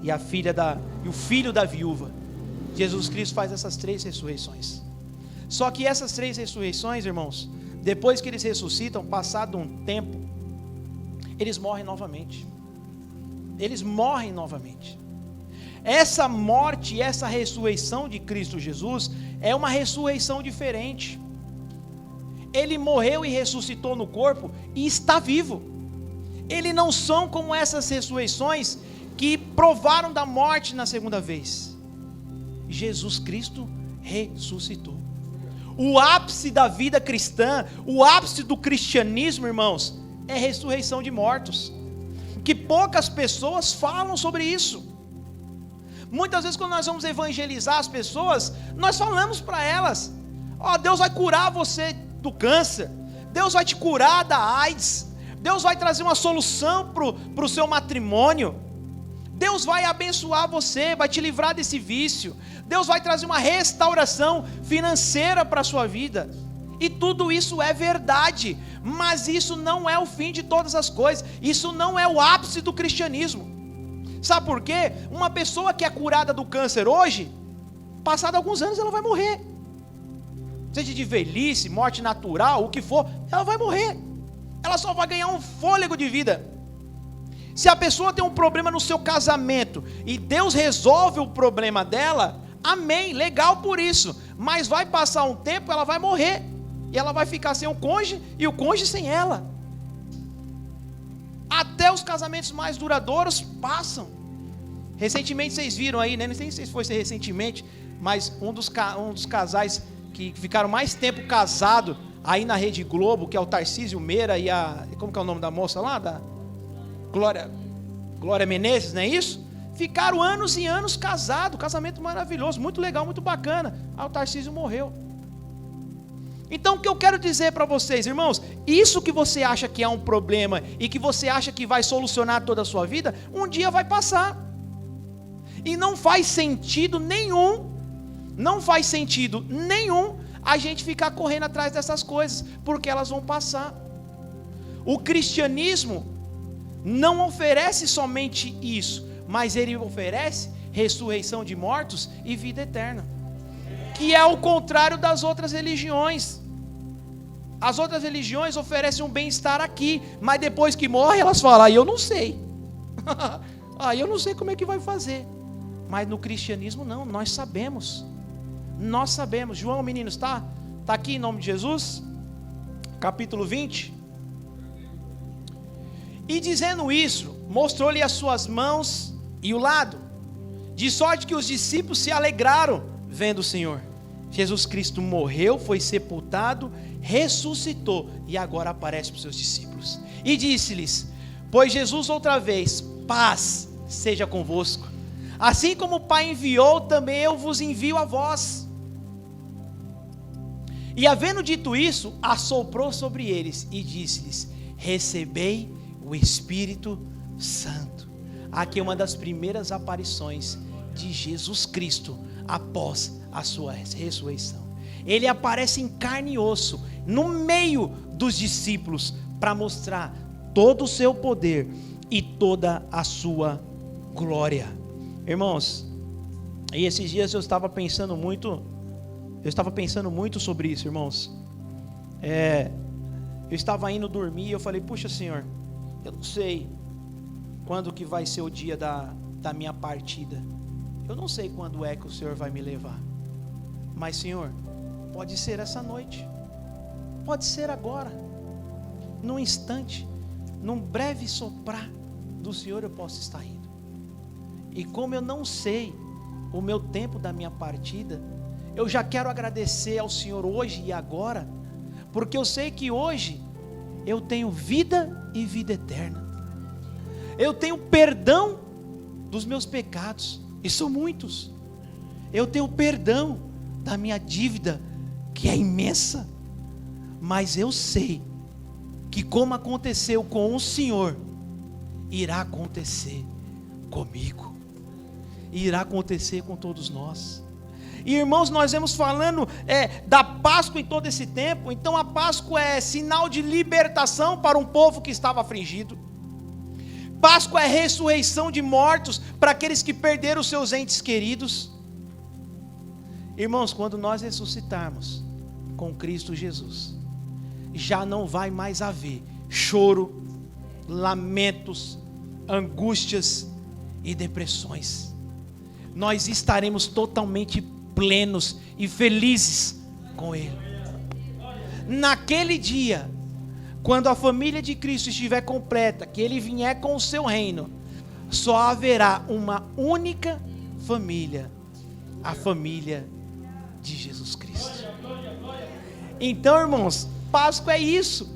e o filho da viúva. Jesus Cristo faz essas 3 ressurreições. Só que essas 3 ressurreições, irmãos, depois que eles ressuscitam, passado um tempo, eles morrem novamente. Eles morrem novamente. Essa morte e essa ressurreição de Cristo Jesus é uma ressurreição diferente. Ele morreu e ressuscitou no corpo e está vivo. Eles não são como essas ressurreições que provaram da morte na segunda vez. Jesus Cristo ressuscitou. O ápice da vida cristã, o ápice do cristianismo, irmãos, é ressurreição de mortos. Que poucas pessoas falam sobre isso. Muitas vezes quando nós vamos evangelizar as pessoas, nós falamos para elas: ó, Deus vai curar você do câncer, Deus vai te curar da AIDS, Deus vai trazer uma solução para o seu matrimônio, Deus vai abençoar você, vai te livrar desse vício, Deus vai trazer uma restauração financeira para a sua vida. E tudo isso é verdade, mas isso não é o fim de todas as coisas, isso não é o ápice do cristianismo. Sabe por quê? Uma pessoa que é curada do câncer hoje, passado alguns anos ela vai morrer. Seja de velhice, morte natural, o que for, ela vai morrer. Ela só vai ganhar um fôlego de vida. Se a pessoa tem um problema no seu casamento e Deus resolve o problema dela, amém, legal por isso. Mas vai passar um tempo, ela vai morrer. E ela vai ficar sem o cônjuge e o cônjuge sem ela. Até os casamentos mais duradouros passam. Recentemente vocês viram aí, né? Não sei se foi recentemente, mas um dos casais que ficaram mais tempo casado aí na Rede Globo, que é o Tarcísio Meira e como que é o nome da moça lá? Da Glória Menezes, não é isso? Ficaram anos e anos casados, casamento maravilhoso, muito legal, muito bacana. Aí o Tarcísio morreu. Então o que eu quero dizer para vocês, irmãos, isso que você acha que é um problema e que você acha que vai solucionar toda a sua vida, um dia vai passar. E não faz sentido nenhum a gente ficar correndo atrás dessas coisas, porque elas vão passar. O cristianismo não oferece somente isso, mas ele oferece ressurreição de mortos e vida eterna, que é o contrário das outras religiões. As outras religiões oferecem um bem-estar aqui, mas depois que morre elas falam: eu não sei, eu não sei como é que vai fazer. Mas no cristianismo não, nós sabemos. João, meninos, está aqui em nome de Jesus, capítulo 20. E dizendo isso, mostrou-lhe as suas mãos e o lado, de sorte que os discípulos se alegraram vendo o Senhor. Jesus Cristo morreu, foi sepultado, ressuscitou e agora aparece para os seus discípulos. E disse-lhes: pois Jesus outra vez, paz seja convosco. Assim como o Pai enviou, também eu vos envio a vós. E havendo dito isso, assoprou sobre eles e disse-lhes: recebei o Espírito Santo. Aqui é uma das primeiras aparições de Jesus Cristo após a sua ressurreição. Ele aparece em carne e osso, no meio dos discípulos, para mostrar todo o seu poder e toda a sua glória. Irmãos, e esses dias eu estava pensando muito sobre isso, irmãos. Eu estava indo dormir e eu falei, puxa Senhor, eu não sei quando que vai ser o dia da minha partida. Eu não sei quando é que o Senhor vai me levar. Mas Senhor, pode ser essa noite, pode ser agora, num instante, num breve soprar do Senhor eu posso estar indo. E como eu não sei o meu tempo da minha partida, eu já quero agradecer ao Senhor hoje e agora, porque eu sei que hoje eu tenho vida e vida eterna. Eu tenho perdão dos meus pecados, e são muitos. Eu tenho perdão da minha dívida, que é imensa. Mas eu sei que como aconteceu com o Senhor, irá acontecer comigo, irá acontecer com todos nós. E irmãos, nós vemos falando da Páscoa em todo esse tempo. Então a Páscoa é sinal de libertação para um povo que estava afligido. Páscoa é ressurreição de mortos para aqueles que perderam os seus entes queridos. Irmãos, quando nós ressuscitarmos com Cristo Jesus, já não vai mais haver choro, lamentos, angústias e depressões. Nós estaremos totalmente plenos e felizes com Ele. Naquele dia, quando a família de Cristo estiver completa, que Ele vier com o seu reino, só haverá uma única família, a família de Jesus Cristo. Então, irmãos, Páscoa é isso,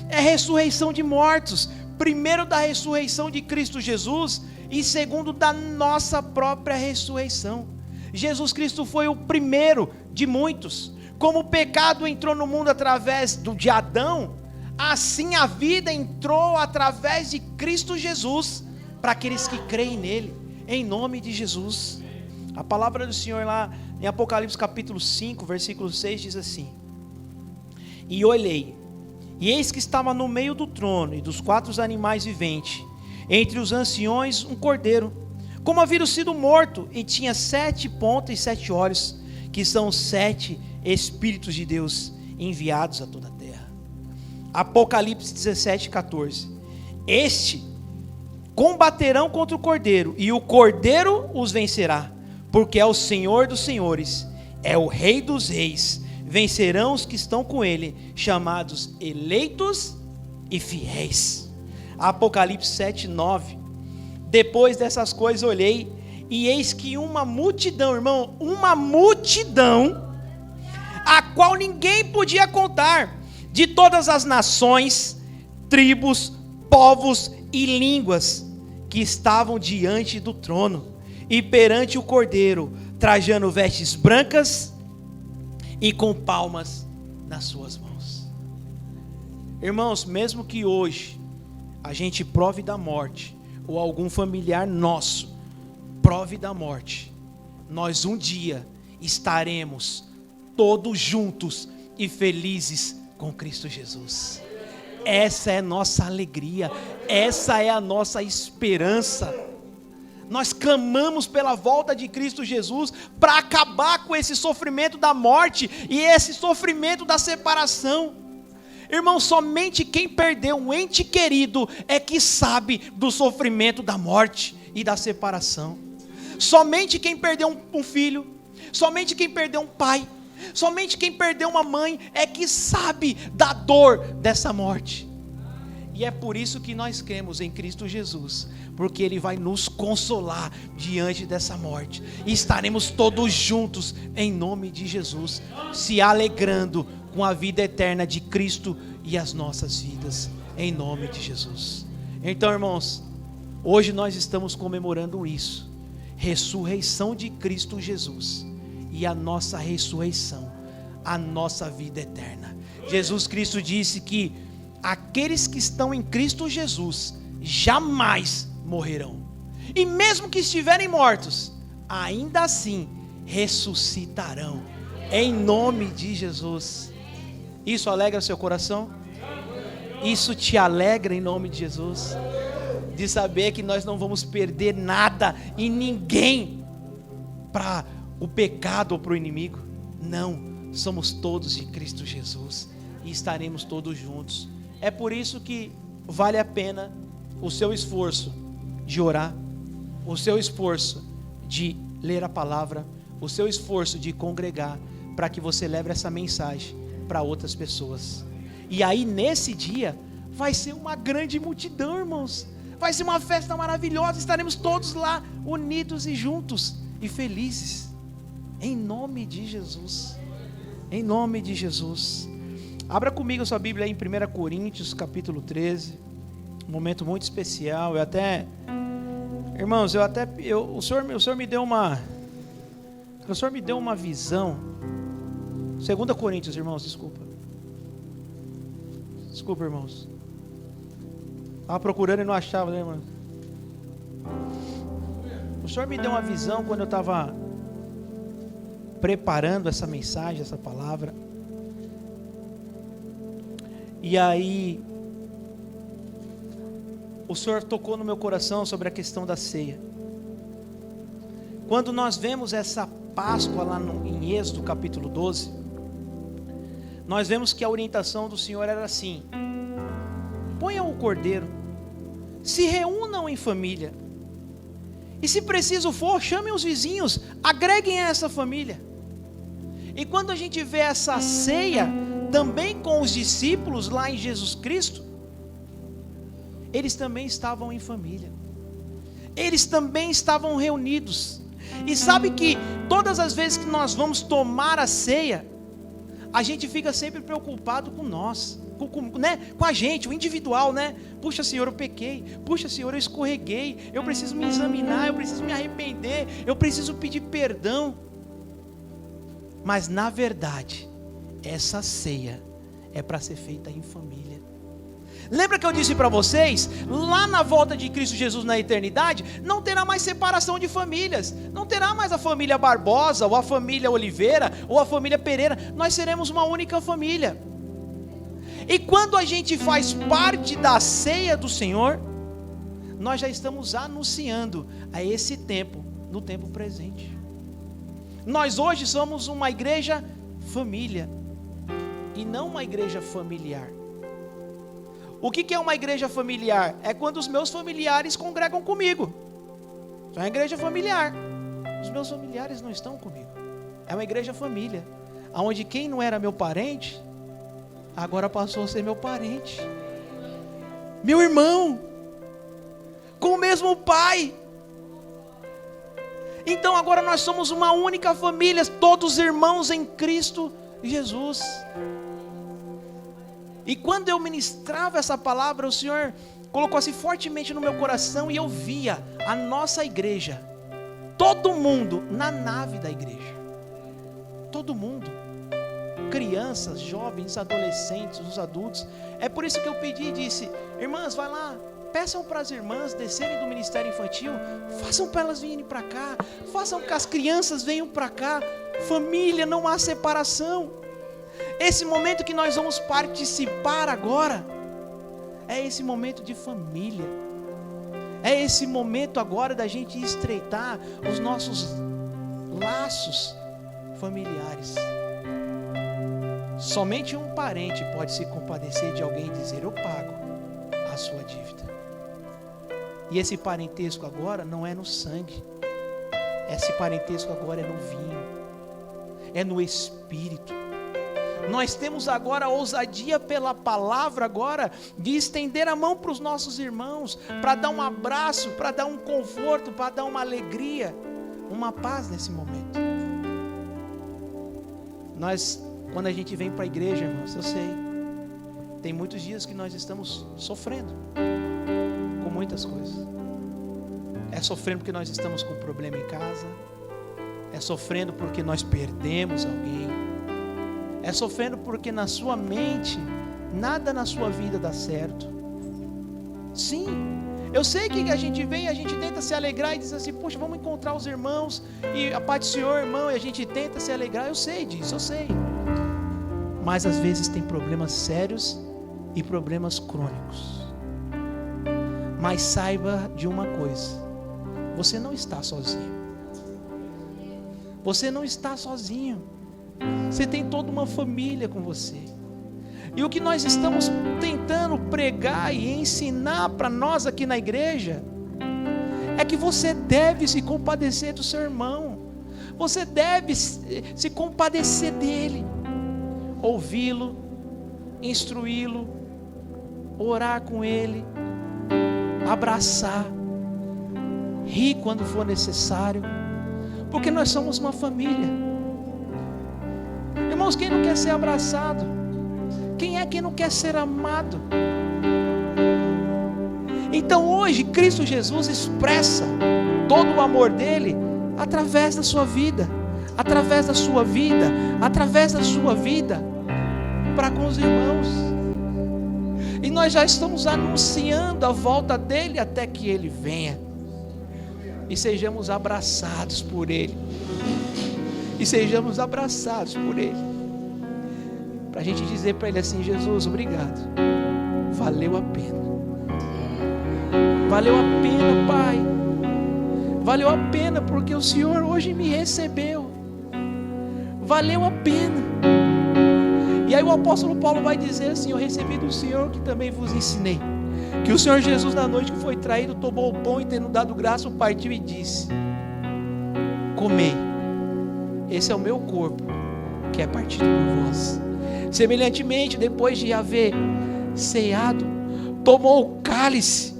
é ressurreição de mortos, primeiro da ressurreição de Cristo Jesus, e segundo da nossa própria ressurreição. Jesus Cristo foi o primeiro de muitos. Como o pecado entrou no mundo através de Adão, assim a vida entrou através de Cristo Jesus, para aqueles que creem nele, em nome de Jesus. A palavra do Senhor lá em Apocalipse capítulo 5, versículo 6 diz assim: E olhei, e eis que estava no meio do trono e dos 4 animais viventes, entre os anciões um cordeiro, como havia sido morto, e tinha 7 pontas e 7 olhos, que são 7 Espíritos de Deus enviados a toda a terra. Apocalipse 17, 14. Este combaterão contra o cordeiro, e o cordeiro os vencerá, porque é o Senhor dos senhores, é o Rei dos reis. Vencerão os que estão com ele, chamados eleitos e fiéis. Apocalipse 7, 9. Depois dessas coisas olhei, e eis que uma multidão, irmão, uma multidão, a qual ninguém podia contar, de todas as nações, tribos, povos e línguas, que estavam diante do trono e perante o cordeiro, trajando vestes brancas e com palmas nas suas mãos. Irmãos, mesmo que hoje a gente prove da morte, ou algum familiar nosso prove da morte, nós um dia estaremos todos juntos e felizes com Cristo Jesus. Essa é nossa alegria, essa é a nossa esperança. Nós clamamos pela volta de Cristo Jesus para acabar com esse sofrimento da morte e esse sofrimento da separação. Irmão, somente quem perdeu um ente querido é que sabe do sofrimento da morte e da separação. Somente quem perdeu um filho, somente quem perdeu um pai, somente quem perdeu uma mãe é que sabe da dor dessa morte. E é por isso que nós cremos em Cristo Jesus, porque Ele vai nos consolar diante dessa morte, e estaremos todos juntos em nome de Jesus, se alegrando com a vida eterna de Cristo e as nossas vidas, em nome de Jesus. Então, irmãos, hoje nós estamos comemorando isso, ressurreição de Cristo Jesus, e a nossa ressurreição, a nossa vida eterna. Jesus Cristo disse que aqueles que estão em Cristo Jesus jamais morrerão. E mesmo que estiverem mortos, ainda assim ressuscitarão. Em nome de Jesus. Isso alegra seu coração? Isso te alegra em nome de Jesus? De saber que nós não vamos perder nada e ninguém para o pecado ou para o inimigo. Não, somos todos de Cristo Jesus e estaremos todos juntos. É por isso que vale a pena o seu esforço de orar, o seu esforço de ler a palavra, o seu esforço de congregar, para que você leve essa mensagem para outras pessoas. E aí nesse dia vai ser uma grande multidão, irmãos. Vai ser uma festa maravilhosa, estaremos todos lá unidos e juntos e felizes. Em nome de Jesus. Em nome de Jesus. Abra comigo a sua Bíblia aí em 1 Coríntios capítulo 13. Um momento muito especial. Irmãos, o Senhor me deu uma visão. 2 Coríntios, irmãos, desculpa, irmãos. Estava procurando e não achava, né, irmão? O Senhor me deu uma visão quando eu estava preparando essa mensagem, essa palavra. E aí o Senhor tocou no meu coração sobre a questão da ceia. Quando nós vemos essa Páscoa lá em Êxodo capítulo 12, nós vemos que a orientação do Senhor era assim: ponham o cordeiro, se reúnam em família, e se preciso for, chamem os vizinhos, agreguem a essa família. E quando a gente vê essa ceia também com os discípulos lá em Jesus Cristo, eles também estavam em família, eles também estavam reunidos. E sabe que todas as vezes que nós vamos tomar a ceia, a gente fica sempre preocupado com nós, com a gente, o individual, né? Puxa, Senhor, eu pequei. Puxa, Senhor, eu escorreguei. Eu preciso me examinar, eu preciso me arrepender, eu preciso pedir perdão. Mas na verdade, essa ceia é para ser feita em família. Lembra que eu disse para vocês, lá na volta de Cristo Jesus na eternidade, não terá mais separação de famílias, não terá mais a família Barbosa, ou a família Oliveira, ou a família Pereira, nós seremos uma única família. E quando a gente faz parte da ceia do Senhor, nós já estamos anunciando a esse tempo, no tempo presente. Nós hoje somos uma igreja família, e não uma igreja familiar. O que é uma igreja familiar? É quando os meus familiares congregam comigo. É uma igreja familiar. Os meus familiares não estão comigo. É uma igreja família, onde quem não era meu parente, agora passou a ser meu parente, meu irmão, com o mesmo pai. Então agora nós somos uma única família, todos irmãos em Cristo Jesus. E quando eu ministrava essa palavra, o Senhor colocou assim fortemente no meu coração, e eu via a nossa igreja, todo mundo na nave da igreja, todo mundo, crianças, jovens, adolescentes, os adultos. É por isso que eu pedi e disse: irmãs, vai lá, peçam para as irmãs descerem do ministério infantil, façam para elas virem para cá, façam que as crianças venham para cá. Família, não há separação. Esse momento que nós vamos participar agora é esse momento de família, é esse momento agora da gente estreitar os nossos laços familiares. Somente um parente pode se compadecer de alguém e dizer: eu pago a sua dívida. E esse parentesco agora não é no sangue, esse parentesco agora é no vinho, é no Espírito. Nós temos agora a ousadia pela palavra agora de estender a mão para os nossos irmãos, para dar um abraço, para dar um conforto, para dar uma alegria, uma paz nesse momento. Nós, quando a gente vem para a igreja, irmãos, eu sei, tem muitos dias que nós estamos sofrendo com muitas coisas. É sofrendo porque nós estamos com problema em casa, é sofrendo porque nós perdemos alguém, é sofrendo porque na sua mente nada na sua vida dá certo. Sim, eu sei que a gente vem, a gente tenta se alegrar e diz assim, poxa, vamos encontrar os irmãos, e a paz do Senhor, irmão, e a gente tenta se alegrar, eu sei disso, eu sei. Mas às vezes tem problemas sérios e problemas crônicos. Mas saiba de uma coisa, você não está sozinho. Você não está sozinho. Você tem toda uma família com você. E o que nós estamos tentando pregar e ensinar para nós aqui na igreja é que você deve se compadecer do seu irmão. Você deve se compadecer dele, ouvi-lo, instruí-lo, orar com ele, abraçar, rir quando for necessário, porque nós somos uma família. Irmãos, quem não quer ser abraçado? Quem é que não quer ser amado? Então hoje Cristo Jesus expressa todo o amor dele através da sua vida, através da sua vida, através da sua vida para com os irmãos. E nós já estamos anunciando a volta dele até que ele venha e sejamos abraçados por ele. E sejamos abraçados por ele. Para a gente dizer para ele assim, Jesus, obrigado, valeu a pena, Pai, valeu a pena porque o Senhor hoje me recebeu, valeu a pena. E aí o apóstolo Paulo vai dizer assim, eu recebi do Senhor que também vos ensinei, que o Senhor Jesus na noite que foi traído, tomou o pão e tendo dado graça, o partiu e disse, comei, esse é o meu corpo, que é partido por vós. Semelhantemente, depois de haver ceado, tomou o cálice,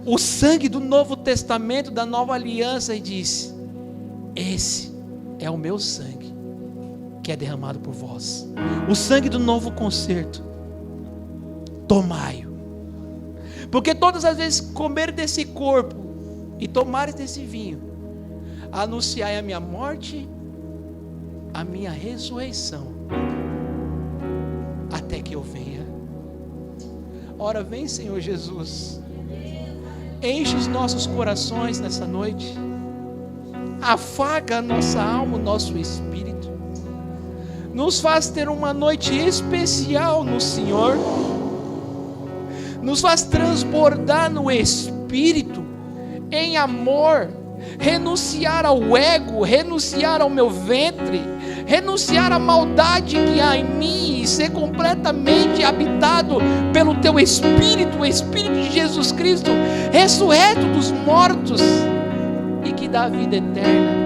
o sangue do Novo Testamento, da Nova Aliança, e disse, esse é o meu sangue, que é derramado por vós, o sangue do novo concerto, tomai-o, porque todas as vezes que comer desse corpo, e tomares desse vinho, anunciai a minha morte, a minha ressurreição, até que eu venha. Ora, vem, Senhor Jesus, enche os nossos corações nessa noite, afaga a nossa alma, o nosso espírito, nos faz ter uma noite especial no Senhor, nos faz transbordar no Espírito, em amor, renunciar ao ego, renunciar ao meu ventre, renunciar à maldade que há em mim e ser completamente habitado pelo Teu Espírito, o Espírito de Jesus Cristo, ressurreto dos mortos e que dá vida eterna.